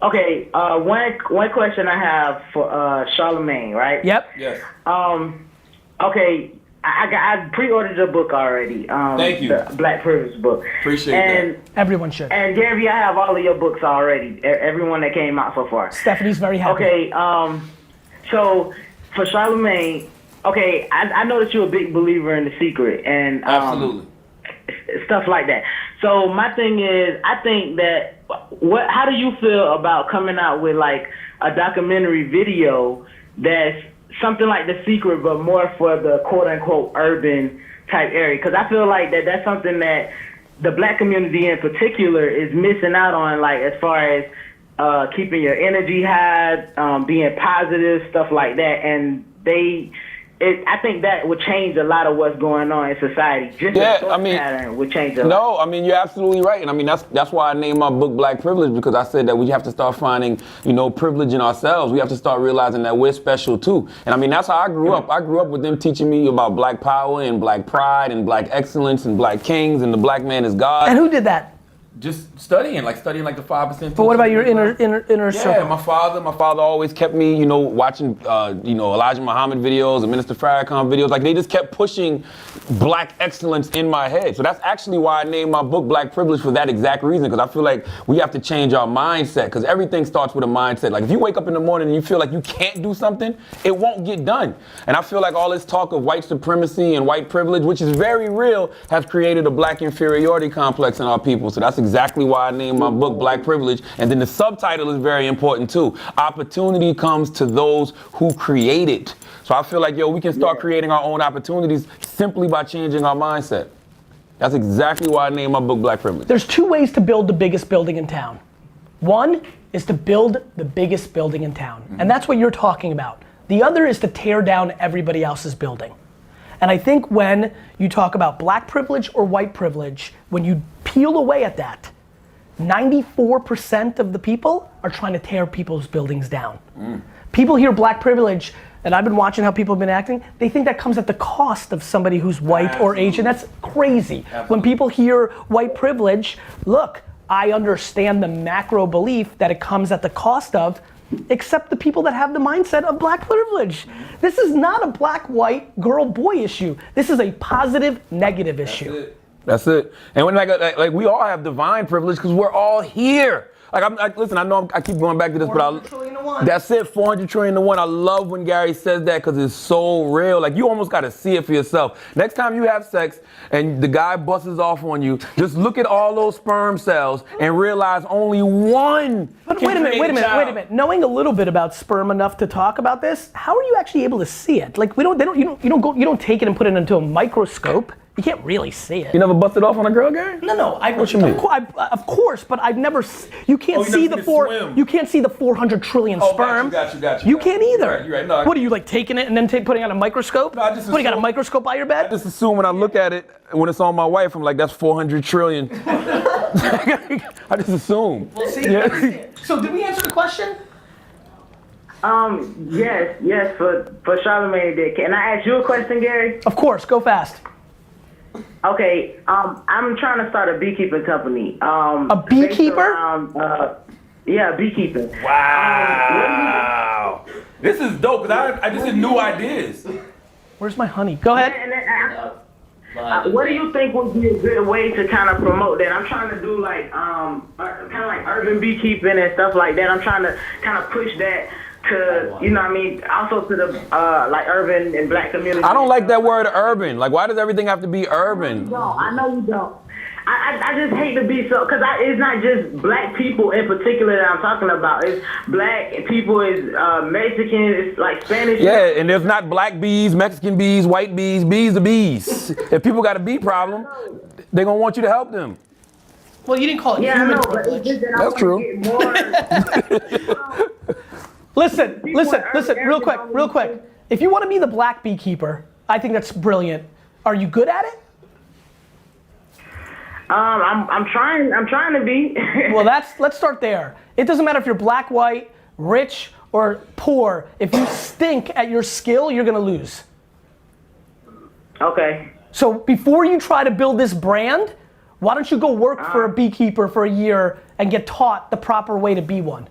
Okay, one question I have for Charlemagne, right? Yep. Yes. Okay, I pre-ordered your book already. Thank you. The Black Privilege book. Appreciate and, that. Everyone should. And Gary, I have all of your books already. Everyone that came out so far. Stephanie's very happy. Okay, so for Charlemagne, okay, I know that you're a big believer in The Secret and Absolutely. Stuff like that. So my thing is, I think that how do you feel about coming out with like a documentary video that's something like The Secret, but more for the quote unquote urban type area? Because I feel like that's something that the black community in particular is missing out on, like as far as keeping your energy high, being positive, stuff like that. And I think that would change a lot of what's going on in society. Just a thought pattern would change a lot. No, I mean, you're absolutely right. And I mean, that's why I named my book Black Privilege, because I said that we have to start finding, privilege in ourselves. We have to start realizing that we're special too. And I mean, that's how I grew up. I grew up with them teaching me about black power and black pride and black excellence and black kings and the black man is God. And who did that? Just studying like the 5%. But what about your inner circle? Yeah, my father always kept me, watching, Elijah Muhammad videos and Minister Farrakhan videos. Like they just kept pushing black excellence in my head. So that's actually why I named my book Black Privilege, for that exact reason. Because I feel like we have to change our mindset. Because everything starts with a mindset. Like if you wake up in the morning and you feel like you can't do something, it won't get done. And I feel like all this talk of white supremacy and white privilege, which is very real, has created a black inferiority complex in our people. So that's exactly why I named my book Black Privilege. And then the subtitle is very important too. Opportunity comes to those who create it. So I feel like, we can start creating our own opportunities simply by changing our mindset. That's exactly why I named my book Black Privilege. There's two ways to build the biggest building in town. One is to build the biggest building in town. And that's what you're talking about. The other is to tear down everybody else's building. And I think when you talk about black privilege or white privilege, when you peel away at that, 94% of the people are trying to tear people's buildings down. People hear black privilege, and I've been watching how people have been acting, they think that comes at the cost of somebody who's white or Asian. That's crazy. Absolutely. When people hear white privilege, look, I understand the macro belief that it comes at the cost of, except the people that have the mindset of black privilege. This is not a black, white, girl, boy issue. This is a positive, negative issue. That's it. And when like we all have divine privilege because we're all here. Listen, I know I keep going back to this, but that's it, 400 trillion to one. I love when Gary says that because it's so real. Like you almost got to see it for yourself. Next time you have sex and the guy busts off on you, just look at all those sperm cells and realize only one. But wait a minute. Knowing a little bit about sperm enough to talk about this, how are you actually able to see it? Like you don't take it and put it into a microscope. You can't really see it. You never busted off on a girl, Gary? No. What you mean? Of course, but I've never. You can't see the You can't see the 400 trillion sperm. Got you. You can't either. You're right. No, what are you like taking it and then putting on a microscope? No, I just what, you got a microscope by your bed? I just assume when I look at it, when it's on my wife, I'm like, that's 400 trillion. I just assume. Well, see, yeah. So did we answer the question? Yes, for Charlemagne did. Can I ask you a question, Gary? Of course, go fast. Okay, I'm trying to start a beekeeping company. A beekeeper? Yeah, beekeeping. Wow. This is dope because I just had new ideas. Where's my honey? Go ahead. What do you think would be a good way to kind of promote that? I'm trying to do like kind of like urban beekeeping and stuff like that. I'm trying to kind of push that to, also to the like urban and black community. I don't like that word urban. Like, why does everything have to be urban? I know you don't. I just hate to be so, because it's not just black people in particular that I'm talking about. It's black people, it's Mexican, it's like Spanish. Yeah, and there's not black bees, Mexican bees, white bees. Bees are bees. If people got a bee problem, they're going to want you to help them. Well, you didn't call it human privilege. That's true. Listen, real quick. If you want to be the black beekeeper, I think that's brilliant. Are you good at it? I'm trying to be. Well, let's start there. It doesn't matter if you're black, white, rich, or poor. If you stink at your skill, you're gonna lose. Okay. So before you try to build this brand, why don't you go work for a beekeeper for a year and get taught the proper way to be one?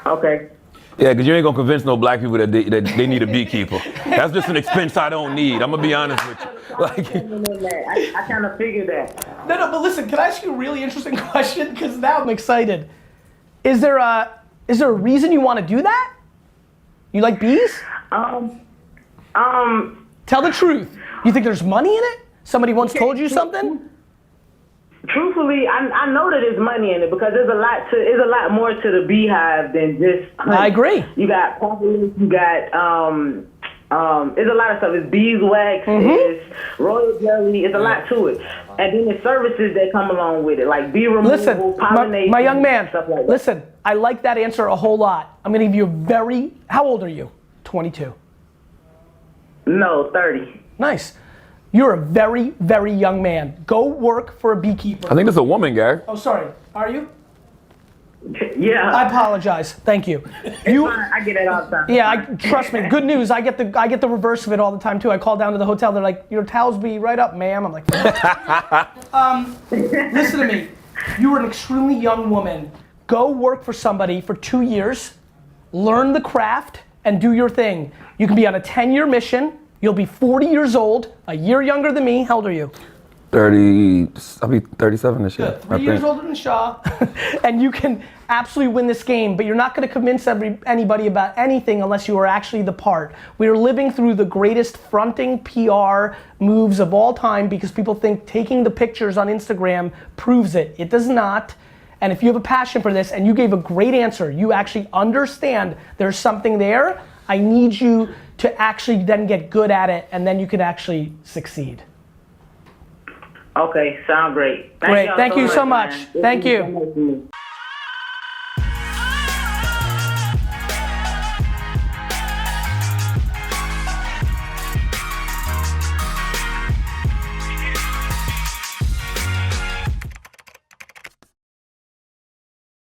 Okay. Yeah, because you ain't gonna convince no black people that they need a beekeeper. That's just an expense I don't need. I'm gonna be honest with you. Like, I kind of figured that. No, but listen, can I ask you a really interesting question? Because now I'm excited. Is there a reason you want to do that? You like bees? Tell the truth. You think there's money in it? Somebody once told you something? Truthfully, I know that there's money in it because there's a lot more to the beehive than just honey. I agree. You got populace, you got there's a lot of stuff. It's beeswax, it's royal jelly, it's a lot to it. And then the services that come along with it, like bee removal, pollination, my young man, stuff like that. listen, I like that answer a whole lot. I'm gonna give you how old are you? 22. No, 30. Nice. You're a very, very young man. Go work for a beekeeper. I think that's a woman, Gary. Oh, sorry. Are you? Yeah. I apologize. Thank you. I get it all the time. Yeah, trust me. Good news. I get the reverse of it all the time too. I call down to the hotel. They're like, "Your towels be right up, ma'am." I'm like, listen to me. You are an extremely young woman. Go work for somebody for 2 years, learn the craft, and do your thing. You can be on a 10-year mission. You'll be 40 years old, a year younger than me. How old are you? 30, I'll be 37 this year. Good. 3 years older than Shaw. And you can absolutely win this game, but you're not gonna convince anybody about anything unless you are actually the part. We are living through the greatest fronting PR moves of all time because people think taking the pictures on Instagram proves it. It does not. And if you have a passion for this and you gave a great answer, you actually understand there's something there, I need you to actually then get good at it and then you can actually succeed. Okay, sound great. Great, thank you so much. Man. Thank you.